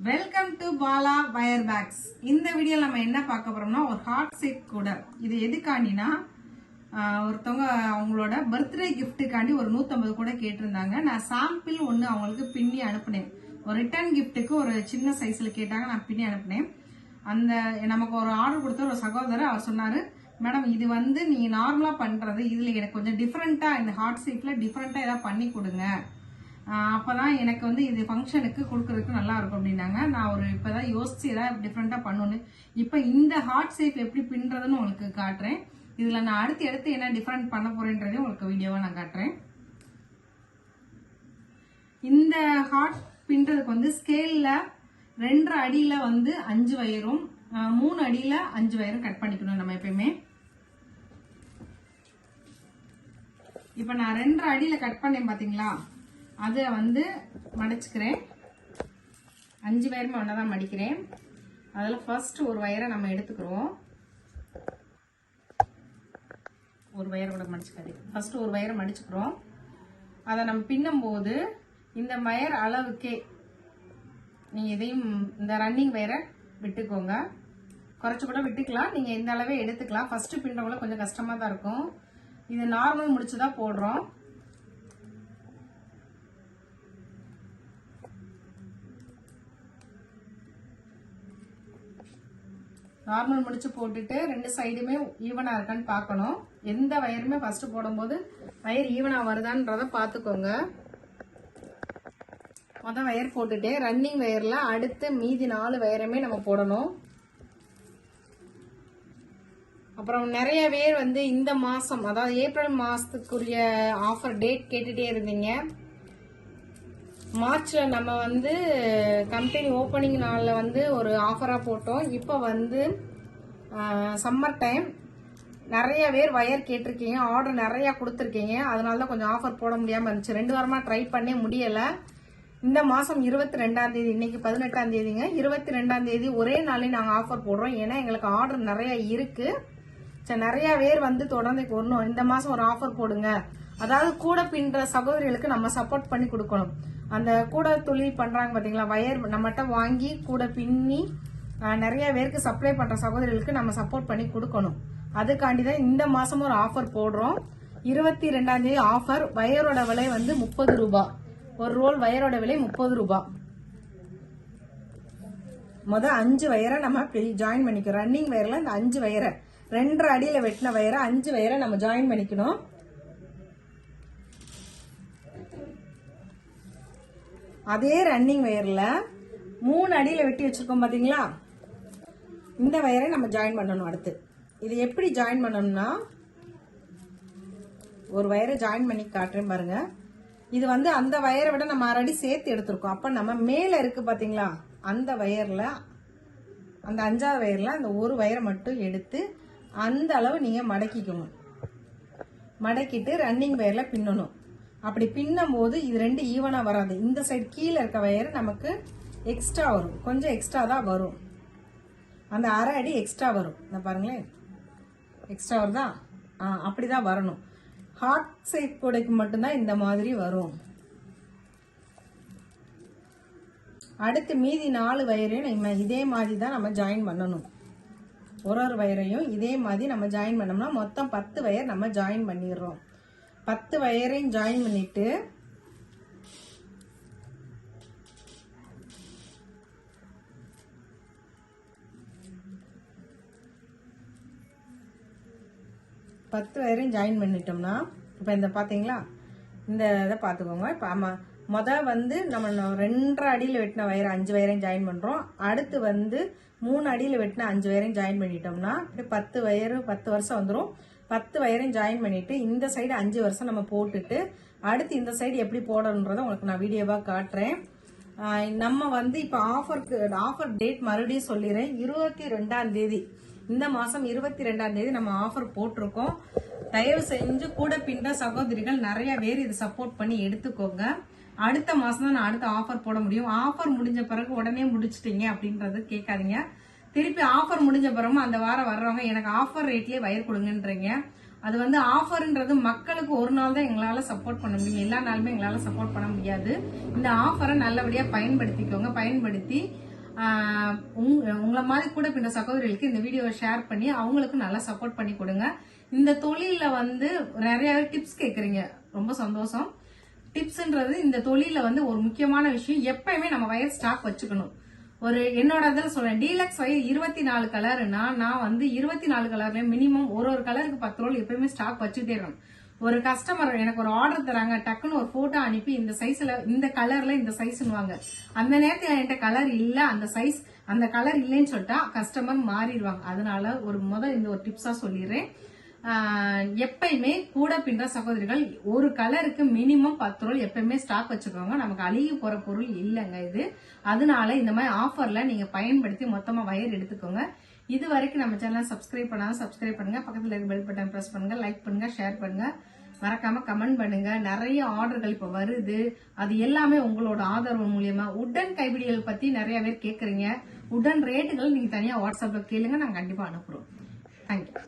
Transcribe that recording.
Welcome to Bala wire bags. இந்த வீடியோல நம்ம என்ன பார்க்க போறோம்னா ஒரு ஹார்ட் ஷேப் கூட. இது எதுக்காண்டினா ஒருத்தவங்க அவங்களோட பர்த்டே கிஃப்ட்டுக்காண்டி ஒரு 150 கூட கேட்டிருந்தாங்க. நான் சாம்பிள் ஒன்று அவங்களுக்கு பின்னி அனுப்புனேன். ஒரு ரிட்டர்ன் கிஃப்ட்டுக்கு ஒரு சின்ன சைஸ்ல கேட்டாங்க, நான் பின்னி அனுப்புனேன். அந்த நமக்கு ஒரு ஆர்டர் கொடுத்த ஒரு சகோதரர் அவர் சொன்னாரு, மேடம் இது வந்து நீங்க நார்மலா பண்றது, இதுல எனக்கு கொஞ்சம் டிஃப்ரெண்டா இந்த ஹார்ட் ஷேப்ல டிஃப்ரெண்டா ஏதாவது பண்ணி கொடுங்க, அப்பதான் எனக்கு வந்து இது ஃபங்க்ஷனுக்கு கொடுக்கறதுக்கு நல்லா இருக்கும் அப்படின்னாங்க. நான் ஒரு இப்பதான் யோசிச்சு ஏதாவது டிஃப்ரெண்டா பண்ணணும். இப்ப இந்த ஹார்ட் ஷேப் எப்படி பின்றதுன்னு உங்களுக்கு காட்டுறேன். இதுல நான் அடுத்து என்ன டிஃப்ரெண்ட் பண்ண போறேன்றதே உங்களுக்கு வீடியோவா நான் காட்டுறேன். இந்த ஹார்ட் பின்றதுக்கு வந்து ஸ்கேல்ல 2 அடியில வந்து 5 வயரும் 3 அடியில 5 வயரும் கட் பண்ணிக்கணும் நம்ம எப்பயுமே. இப்ப நான் 2 அடியில கட் பண்ணேன் பாத்தீங்களா, அதை வந்து மடிச்சுக்கிறேன். 5 வயருமே ஒன்னதான் மடிக்கிறேன். அதில் ஃபர்ஸ்ட் ஒரு வயரை நம்ம எடுத்துக்கிறோம். ஒரு வயரை கூட மடிச்சுக்காது. ஃபர்ஸ்ட் ஒரு வயரை மடிச்சுக்கிறோம். அதை நம்ம பின்னும் போது இந்த வயர் அளவுக்கே நீங்க இதையும் இந்த ரன்னிங் வயரை விட்டுக்கோங்க. குறைச்சு கூட விட்டுக்கலாம், நீங்க இந்த அளவே எடுத்துக்கலாம். ஃபர்ஸ்ட் பின்னவங்கள கொஞ்சம் கஷ்டமா தான் இருக்கும். இது நார்மல் முடிச்சுதான் போடுறோம். நார்மல் முடிச்சு போட்டுட்டு 2 சைடுமே ஈவனா இருக்கான்னு பார்க்கணும். எந்த வயருமே ஃபர்ஸ்ட் போடும்போது வயர் ஈவனா வருதான்றத பார்த்துக்கோங்க. மொதல் வயர் போட்டுட்டு ரன்னிங் வயர்ல அடுத்து மீதி 4 வயருமே நம்ம போடணும். அப்புறம் நிறைய பேர் வந்து இந்த மாசம், அதாவது ஏப்ரல் மாசத்துக்குரிய ஆஃபர் டேட் கேட்டுட்டே இருந்தீங்க. மார்ச்ல நம்ம வந்து கம்பெனி ஓப்பனிங் நாள்ல வந்து ஒரு ஆஃபரா போட்டோம். இப்போ வந்து சம்மர் டைம் நிறைய பேர் வயர் கேட்டிருக்கீங்க, ஆர்டர் நிறைய கொடுத்துருக்கீங்க. அதனால தான் கொஞ்சம் ஆஃபர் போட முடியாம இருந்துச்சு. 2 வாரமா ட்ரை பண்ணே முடியல. இந்த மாசம் 22ஆம் தேதி, இன்னைக்கு 18ஆம் தேதிங்க, 22ஆம் தேதி ஒரே நாளே நாங்க ஆஃபர் போடுறோம். ஏன்னா எங்களுக்கு ஆர்டர் நிறைய இருக்கு. நிறைய பேர் வந்து தொடர்ந்து வரணும், இந்த மாசம் ஒரு ஆஃபர் போடுங்க. அதாவது கூட பின்ற சகோதரிகளுக்கு நம்ம சப்போர்ட் பண்ணி கொடுக்கணும். அந்த கூட தொழில் பண்றாங்க பாத்தீங்களா, வயர் நம்மகிட்ட வாங்கி கூட பின்னி நிறைய பேருக்கு சப்ளை பண்ற சகோதரிகளுக்கு நம்ம சப்போர்ட் பண்ணி கொடுக்கணும். அதுக்காண்டிதான் இந்த மாசம் ஒரு ஆஃபர் போடுறோம். 22ஆம் தேதி ஆஃபர். வயரோட விலை வந்து 30 ரூபாய். ஒரு ரோல் வயரோட விலை 30 ரூபாய். முதல் 5 வயரை நம்ம ஜாயின் பண்ணிக்கிறோம். ரன்னிங் வயர்ல இந்த 5 வயரை 2 அடியில வெட்டின வயரை 5 வயரை நம்ம ஜாயின் பண்ணிக்கணும். அதே ரன்னிங் வயர்ல 3 அடியில வெட்டி வச்சிருக்கோம் பாத்தீங்களா, இந்த வயரை நம்ம ஜாயின் பண்ணணும். அடுத்து இது எப்படி ஜாயின் பண்ணணும்னா, ஒரு வயரை ஜாயின் பண்ணி காட்டுறேன் பாருங்க. இது வந்து அந்த வயரை விட நம்ம 1 அடி சேர்த்து எடுத்திருக்கோம். அப்ப நம்ம மேல இருக்கு பாத்தீங்களா, அந்த வயர்ல, அந்த 5ஆவது வயர்ல அந்த ஒரு வயரை மட்டும் எடுத்து அந்த அளவு நீங்க மடக்கிக்கணும். மடக்கிட்டு ரன்னிங் வயர்ல பின்னணும். அப்படி பின்னும் போது இது 2 ஈவனா வராது. இந்த சைடு கீழே இருக்க வயர் நமக்கு எக்ஸ்ட்ரா வரும், கொஞ்சம் எக்ஸ்ட்ரா தான் வரும். அந்த 1/2 அடி எக்ஸ்ட்ரா வரும். இந்த பாருங்களேன், எக்ஸ்ட்ரா வருதா? அப்படிதான் வரணும். ஹார்ட் ஷேப் கூடைக்கு மட்டும்தான் இந்த மாதிரி வரும். அடுத்து மீதி 4 வயரையும் இதே மாதிரி தான் நம்ம ஜாயின் பண்ணணும். ஒரு வயரையும் இதே மாதிரி நம்ம ஜாயின் பண்ணோம்னா மொத்தம் 10 வயர் நம்ம ஜாயின் பண்ணிடுறோம். 10 வயரையும் ஜாயின் பண்ணிட்டு பண்ணிட்டோம்னா, இப்ப இந்த பாத்தீங்களா, இந்த இதை பாத்துக்கோங்க. இப்ப முதல் வந்து நம்ம 2 அடியில வெட்டின வயர் 5 வயரையும் ஜாயின் பண்றோம். அடுத்து வந்து 3 அடியில வெட்டின 5 வயரையும் ஜாயின் பண்ணிட்டோம்னா 10 வயர் 10 வருஷம் வந்துடும். 10 வயரையும் ஜாயின் பண்ணிட்டு இந்த சைடு 5 வருஷம் நம்ம போட்டுட்டு அடுத்து இந்த சைடு எப்படி போடணுன்றதை உங்களுக்கு நான் வீடியோவா காட்டுறேன். நம்ம வந்து இப்ப ஆஃபர் டேட் மறுபடியும் சொல்லிடுறேன். 22ஆம் தேதி, இந்த மாசம் 22ஆம் தேதி நம்ம ஆஃபர் போட்டிருக்கோம். தயவு செஞ்சு கூட பின்ற சகோதரிகள் நிறைய பேர் இது சப்போர்ட் பண்ணி எடுத்துக்கோங்க. அடுத்த மாசம் தான் நான் அடுத்த ஆஃபர் போட முடியும். ஆஃபர் முடிஞ்ச பிறகு உடனே முடிச்சிட்டீங்க அப்படின்றது கேட்காதீங்க. திருப்பி ஆஃபர் முடிஞ்ச பிறகு அந்த வாரம் வர்றவங்க எனக்கு ஆஃபர் ரேட்லயே வயர் கொடுங்கன்றீங்க. அது வந்து ஆஃபர்ன்றது மக்களுக்கு ஒரு நாள் தான் எங்களால சப்போர்ட் பண்ண முடியும், எல்லா நாளுமே எங்களால சப்போர்ட் பண்ண முடியாது. இந்த ஆஃபரை நல்லபடியா பயன்படுத்திக்கோங்க. பயன்படுத்தி உங்களை மாதிரி கூட பின்ன சகோதரிகளுக்கு இந்த வீடியோவை ஷேர் பண்ணி அவங்களுக்கும் நல்லா சப்போர்ட் பண்ணி கொடுங்க. இந்த தொழில வந்து நிறைய டிப்ஸ் கேக்குறீங்க, ரொம்ப சந்தோஷம். டிப்ஸ்ன்றது இந்த தொழில வந்து ஒரு முக்கியமான விஷயம். எப்பயுமே நம்ம வயர் ஸ்டாக் வச்சுக்கணும். ஒரு என்னோட இதில் சொல்றேன், டீலக்ஸ் வயர் 24 கலர்னா நான் வந்து 24 கலர்ல மினிமம் ஒரு கலருக்கு 10 ரோல் எப்பயுமே ஸ்டாக் வச்சுட்டே இருக்கணும். ஒரு கஸ்டமர் எனக்கு ஒரு ஆர்டர் தராங்க, டக்குன்னு ஒரு போட்டோ அனுப்பி இந்த சைஸ்ல இந்த கலர்ல இந்த சைஸ்னுவாங்க. அந்த நேரத்தில் என்கிட்ட கலர் இல்ல, அந்த சைஸ் அந்த கலர் இல்லைன்னு சொல்லிட்டா கஸ்டமர் மாறிடுவாங்க. அதனால இந்த ஒரு டிப்ஸா சொல்லிடுறேன். எப்பயுமே கூட பின்ற சகோதரிகள் ஒரு கலருக்கு மினிமம் 10 ரோல் எப்பயுமே ஸ்டாக் வச்சுக்கோங்க. நமக்கு அழுகி போற பொருள் இல்லைங்க இது. அதனால இந்த மாதிரி ஆஃபர்ல நீங்க பயன்படுத்தி மொத்தமா வயர் எடுத்துக்கோங்க. இது வரைக்கும் நம்ம சேனல் சப்ஸ்கிரைப் பண்ணாலும் சப்ஸ்கிரைப் பண்ணுங்க, பக்கத்துல இருக்க பெல் பட்டன் பிரஸ் பண்ணுங்க, லைக் பண்ணுங்க, ஷேர் பண்ணுங்க, மறக்காம கமெண்ட் பண்ணுங்க. நிறைய ஆர்டர்கள் இப்ப வருது, அது எல்லாமே உங்களோட ஆதரவு மூலியமா. உடன் கைப்பிடிகள் பத்தி நிறைய பேர் கேக்குறீங்க. உடன் ரேட்டுகள் நீங்க தனியா வாட்ஸ்அப்ல கேளுங்க, நாங்க கண்டிப்பா அனுப்புறோம். தேங்க்யூ.